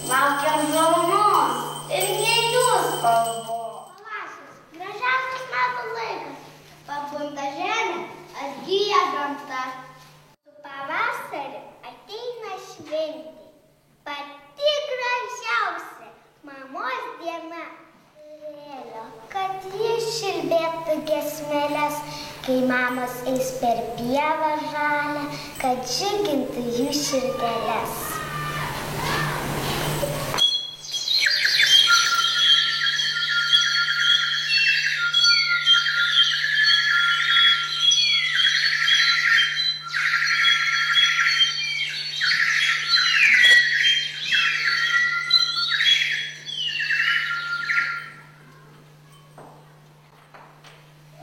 Laukiam žalumos ir gėlių spalvų. Pavasaris, gražiausias metų laikas. Pabunda žemė, atgyja gamta. Su pavasariu ateina šventė. Pati gražiausia mamos diena. Kad jis šilbėtų giesmeles, kai mamos eis per pievą žalę, kad džiugintų jų širdeles.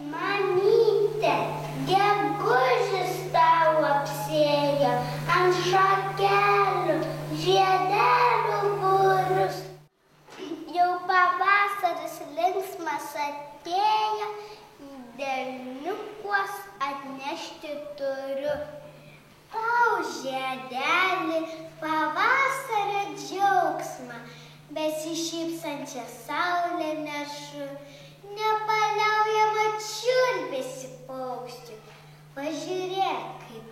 Mamyte, gegužis tau apsėjo ant šakelių, žiedelių būrus. Jau pavasaris linksmas atėjo, delniukuos atnešti turiu. Tau žiedelį, pavasario džiaugsmą, besišypsančią saulę nešu. Nepaliaujama čiulbėsi paukščių. Pažiūrėk, kaip